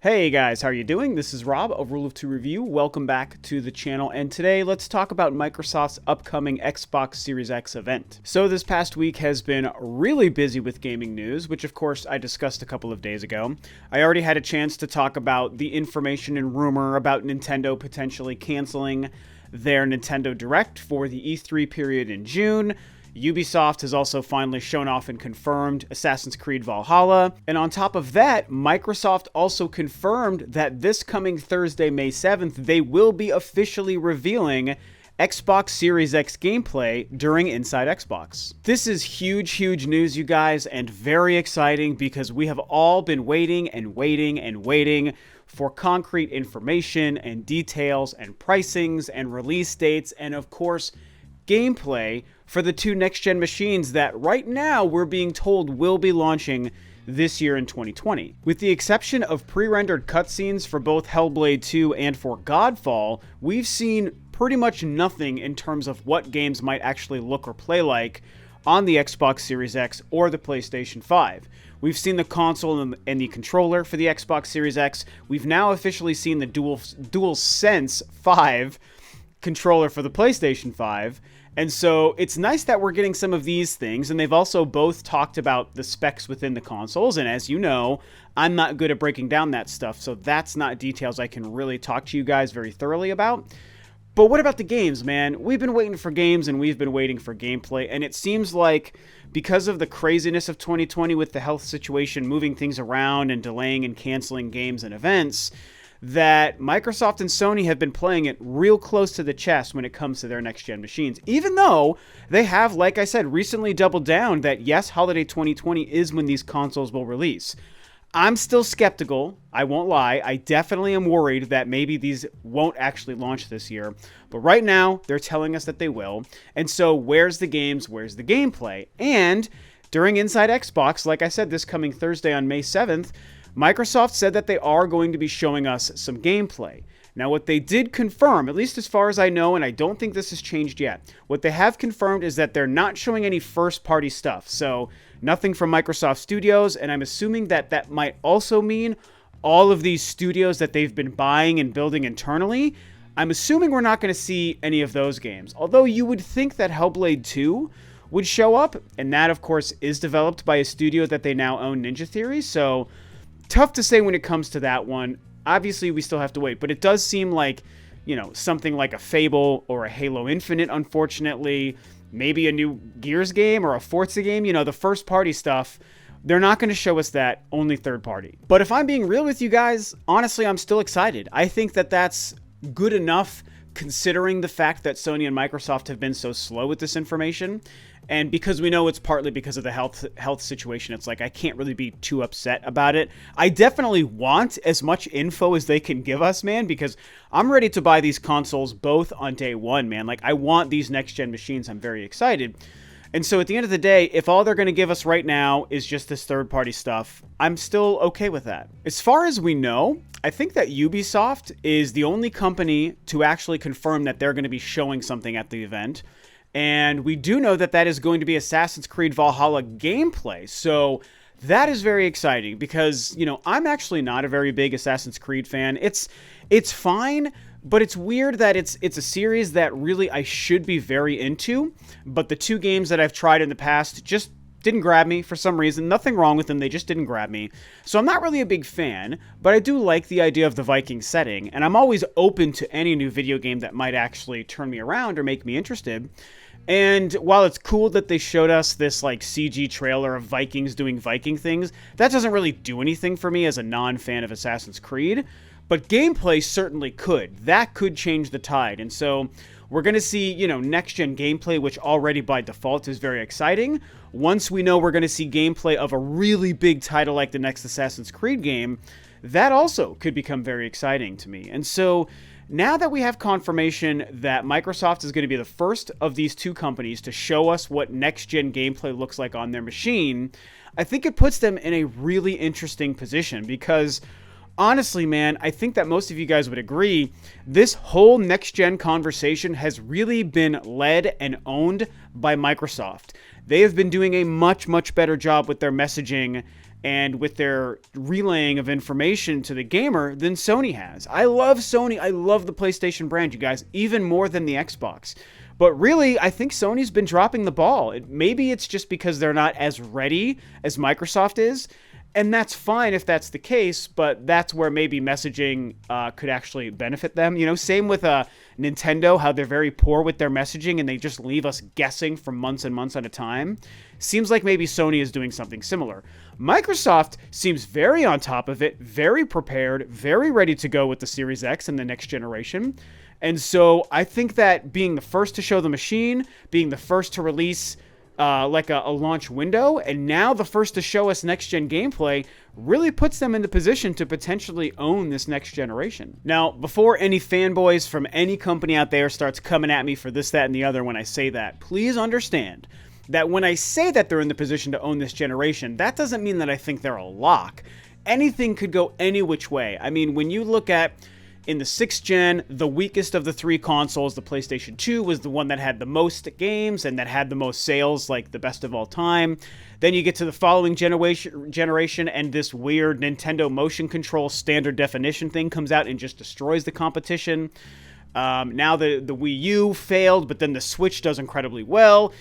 Hey guys, how are you doing? This is Rob of Rule of Two Review. Welcome back to the channel, and today let's talk about Microsoft's upcoming Xbox Series X event. So this past week has been really busy with gaming news, which of course I discussed a couple of days ago. I already had a chance to talk about the information and rumor about Nintendo potentially canceling their Nintendo Direct for the E3 period in June. Ubisoft has also finally shown off and confirmed Assassin's Creed Valhalla. And on top of that, Microsoft also confirmed that this coming Thursday, May 7th, they will be officially revealing Xbox Series X gameplay during Inside Xbox. This is huge news, you guys, and very exciting because we have all been waiting for concrete information and details and pricings and release dates and, of course, gameplay for the two next-gen machines that right now we're being told will be launching this year in 2020. With the exception of pre-rendered cutscenes for both Hellblade 2 and for Godfall, we've seen pretty much nothing in terms of what games might actually look or play like on the Xbox Series X or the PlayStation 5. We've seen the console and the controller for the Xbox Series X. We've now officially seen the DualSense 5 controller for the PlayStation 5. And so it's nice that we're getting some of these things, and they've also both talked about the specs within the consoles, and as you know, I'm not good at breaking down that stuff, so that's not details I can really talk to you guys very thoroughly about. But what about the games, man? We've been waiting for games, and we've been waiting for gameplay, and it seems like because of the craziness of 2020 with the health situation, moving things around and delaying and canceling games and events, that Microsoft and Sony have been playing it real close to the chest when it comes to their next-gen machines, even though they have, like I said, recently doubled down that, yes, holiday 2020 is when these consoles will release. I'm still skeptical, I won't lie. I definitely am worried that maybe these won't actually launch this year, but right now, they're telling us that they will, and so where's the games, where's the gameplay? And during Inside Xbox, like I said, this coming Thursday on May 7th, Microsoft said that they are going to be showing us some gameplay. Now, what they did confirm, at least as far as I know, and I don't think this has changed yet, what they have confirmed is that they're not showing any first-party stuff. So, nothing from Microsoft Studios, and I'm assuming that that might also mean all of these studios that they've been buying and building internally. I'm assuming we're not going to see any of those games. Although you would think that Hellblade 2 would show up, and that, of course, is developed by a studio that they now own, Ninja Theory, so tough to say when it comes to that one. Obviously, we still have to wait, but it does seem like, something like a Fable or a Halo Infinite, unfortunately, maybe a new Gears game or a Forza game, the first-party stuff, they're not going to show us that, only third-party. But if I'm being real with you guys, honestly, I'm still excited. I think that that's good enough considering the fact that Sony and Microsoft have been so slow with this information. And because we know it's partly because of the health situation, it's like I can't really be too upset about it. I definitely want as much info as they can give us, man, because I'm ready to buy these consoles both on day one, man. Like, I want these next-gen machines. I'm very excited. And so at the end of the day, if all they're going to give us right now is just this third-party stuff, I'm still okay with that. As far as we know, I think that Ubisoft is the only company to actually confirm that they're going to be showing something at the event. And we do know that that is going to be Assassin's Creed Valhalla gameplay. So that is very exciting because, I'm actually not a very big Assassin's Creed fan. It's fine, but it's weird that it's a series that really I should be very into. But the two games that I've tried in the past just didn't grab me for some reason. Nothing wrong with them, they just didn't grab me. So I'm not really a big fan, but I do like the idea of the Viking setting, and I'm always open to any new video game that might actually turn me around or make me interested. And while it's cool that they showed us this CG trailer of Vikings doing Viking things, that doesn't really do anything for me as a non-fan of Assassin's Creed, but gameplay certainly could. That could change the tide, and so we're going to see, next-gen gameplay, which already by default is very exciting. Once we know we're going to see gameplay of a really big title like the next Assassin's Creed game, that also could become very exciting to me. And so now that we have confirmation that Microsoft is going to be the first of these two companies to show us what next-gen gameplay looks like on their machine, I think it puts them in a really interesting position because honestly, man, I think that most of you guys would agree, this whole next-gen conversation has really been led and owned by Microsoft. They have been doing a much better job with their messaging and with their relaying of information to the gamer than Sony has. I love Sony. I love the PlayStation brand, you guys, even more than the Xbox. But really, I think Sony's been dropping the ball. Maybe it's just because they're not as ready as Microsoft is. And that's fine if that's the case, but that's where maybe messaging could actually benefit them. You know, same with Nintendo, how they're very poor with their messaging and they just leave us guessing for months and months at a time. Seems like maybe Sony is doing something similar. Microsoft seems very on top of it, very prepared, very ready to go with the Series X and the next generation. And so I think that being the first to show the machine, being the first to release like a launch window, and now the first to show us next-gen gameplay really puts them in the position to potentially own this next generation. Now, before any fanboys from any company out there starts coming at me for this, that, and the other when I say that, please understand that when I say that they're in the position to own this generation, that doesn't mean that I think they're a lock. Anything could go any which way. I mean, when you look at in the 6th gen, the weakest of the 3 consoles, the PlayStation 2 was the one that had the most games and that had the most sales, like the best of all time. Then you get to the following generation and this weird Nintendo motion control standard definition thing comes out and just destroys the competition. Now the Wii U failed, but then the Switch does incredibly well.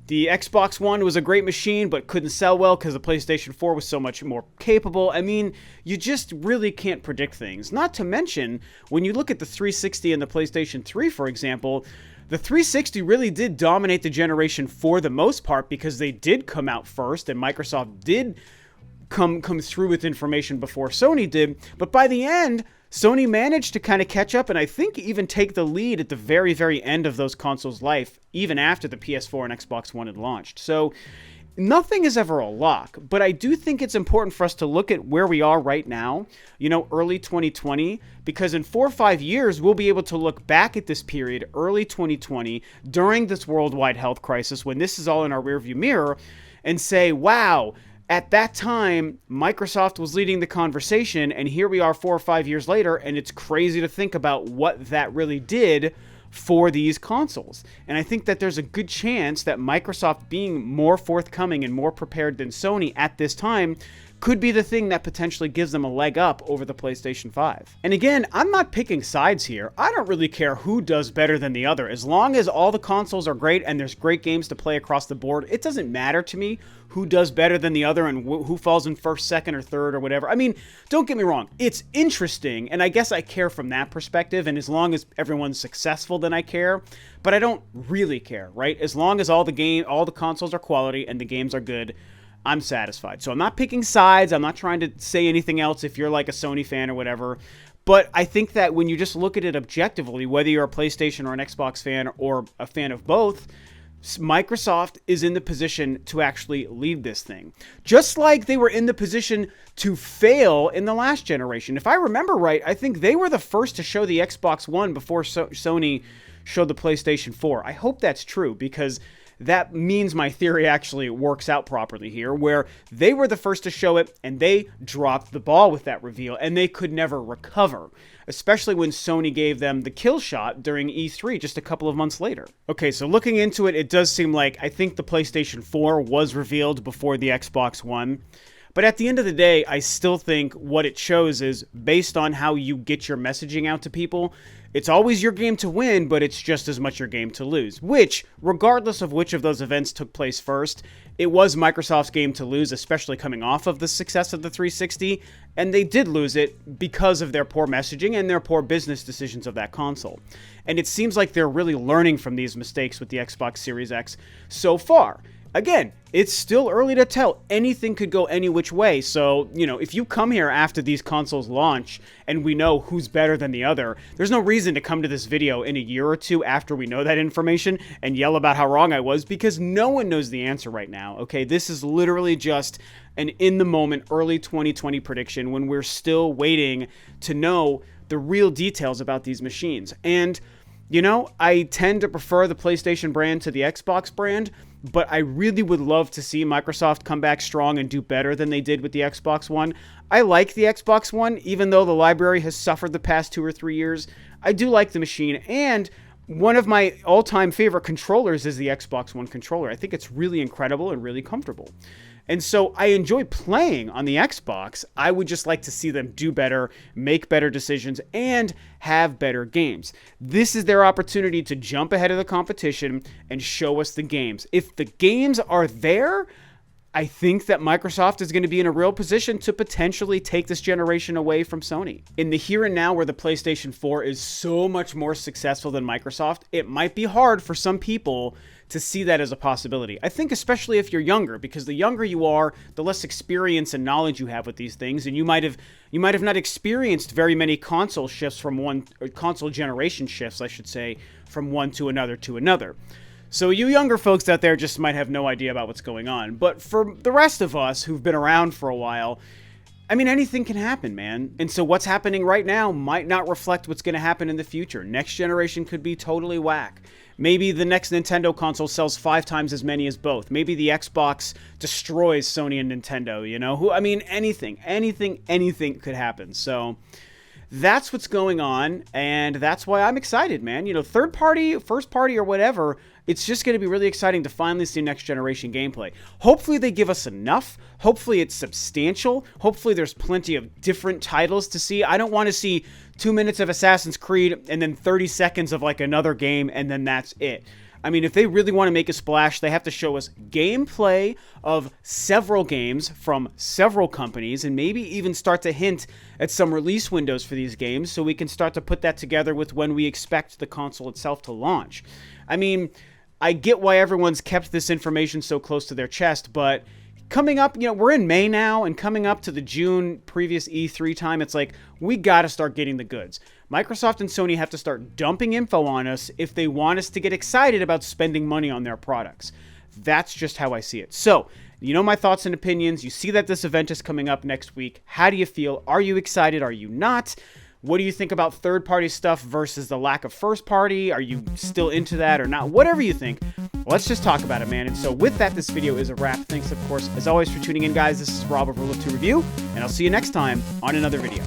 The Xbox One was a great machine, but couldn't sell well because the PlayStation 4 was so much more capable. I mean, you just really can't predict things. Not to mention, when you look at the 360 and the PlayStation 3, for example, the 360 really did dominate the generation for the most part because they did come out first and Microsoft did come through with information before Sony did. But by the end, Sony managed to kind of catch up and I think even take the lead at the very, very end of those consoles' life, even after the PS4 and Xbox One had launched. So nothing is ever a lock, but I do think it's important for us to look at where we are right now, you know, early 2020, because in 4 or 5 years, we'll be able to look back at this period, early 2020, during this worldwide health crisis, when this is all in our rearview mirror, and say, wow, at that time, Microsoft was leading the conversation, and here we are 4 or 5 years later, and it's crazy to think about what that really did for these consoles. And I think that there's a good chance that Microsoft being more forthcoming and more prepared than Sony at this time could be the thing that potentially gives them a leg up over the PlayStation 5. And again, I'm not picking sides here. I don't really care who does better than the other. As long as all the consoles are great and there's great games to play across the board, it doesn't matter to me who does better than the other and who falls in first, second, or third, or whatever. I mean, don't get me wrong. It's interesting, and I guess I care from that perspective, and as long as everyone's successful, then I care. But I don't really care, right? As long as all the consoles are quality and the games are good, I'm satisfied. So I'm not picking sides. I'm not trying to say anything else if you're like a Sony fan or whatever. But I think that when you just look at it objectively, whether you're a PlayStation or an Xbox fan or a fan of both, Microsoft is in the position to actually lead this thing. Just like they were in the position to fail in the last generation. If I remember right, I think they were the first to show the Xbox One before Sony showed the PlayStation 4. I hope that's true because that means my theory actually works out properly here, where they were the first to show it and they dropped the ball with that reveal and they could never recover, especially when Sony gave them the kill shot during E3 just a couple of months later. Okay, so looking into it, it does seem like I think the PlayStation 4 was revealed before the Xbox One. But at the end of the day, I still think what it shows is based on how you get your messaging out to people, it's always your game to win, but it's just as much your game to lose. Which, regardless of which of those events took place first, it was Microsoft's game to lose, especially coming off of the success of the 360, and they did lose it because of their poor messaging and their poor business decisions of that console. And it seems like they're really learning from these mistakes with the Xbox Series X so far. Again, it's still early to tell. Anything could go any which way. So, you know, if you come here after these consoles launch and we know who's better than the other, there's no reason to come to this video in a year or two after we know that information and yell about how wrong I was, because no one knows the answer right now, okay? This is literally just an in-the-moment early 2020 prediction when we're still waiting to know the real details about these machines. And, you know, I tend to prefer the PlayStation brand to the Xbox brand, but I really would love to see Microsoft come back strong and do better than they did with the Xbox One. I like the Xbox One, even though the library has suffered the past 2 or 3 years. I do like the machine, and one of my all-time favorite controllers is the Xbox One controller. I think it's really incredible and really comfortable. And so I enjoy playing on the Xbox. I would just like to see them do better, make better decisions, and have better games. This is their opportunity to jump ahead of the competition and show us the games. If the games are there, I think that Microsoft is going to be in a real position to potentially take this generation away from Sony. In the here and now, where the PlayStation 4 is so much more successful than Microsoft, it might be hard for some people to see that as a possibility. I think especially if you're younger, because the younger you are, the less experience and knowledge you have with these things, and you might have not experienced very many console shifts from one, or console generation shifts, I should say, from one to another to another. So you younger folks out there just might have no idea about what's going on. But for the rest of us who've been around for a while, I mean, anything can happen, man. And so what's happening right now might not reflect what's going to happen in the future. Next generation could be totally whack. Maybe the next Nintendo console sells 5 times as many as both. Maybe the Xbox destroys Sony and Nintendo, you know? I mean, anything could happen. So that's what's going on, and that's why I'm excited, man. You know, third party, first party, or whatever, it's just going to be really exciting to finally see next generation gameplay. Hopefully they give us enough. Hopefully it's substantial. Hopefully there's plenty of different titles to see. I don't want to see 2 minutes of Assassin's Creed and then 30 seconds of like another game and then that's it. I mean, if they really want to make a splash, they have to show us gameplay of several games from several companies and maybe even start to hint at some release windows for these games so we can start to put that together with when we expect the console itself to launch. I mean, I get why everyone's kept this information so close to their chest, but coming up, you know, we're in May now, and coming up to the June previous E3 time, it's like, we got to start getting the goods. Microsoft and Sony have to start dumping info on us if they want us to get excited about spending money on their products. That's just how I see it. So, you know my thoughts and opinions. You see that this event is coming up next week. How do you feel? Are you excited? Are you not? What do you think about third-party stuff versus the lack of first-party? Are you still into that or not? Whatever you think, let's just talk about it, man. And so with that, this video is a wrap. Thanks, of course, as always, for tuning in, guys. This is Rob of Rule of 2 Review, and I'll see you next time on another video.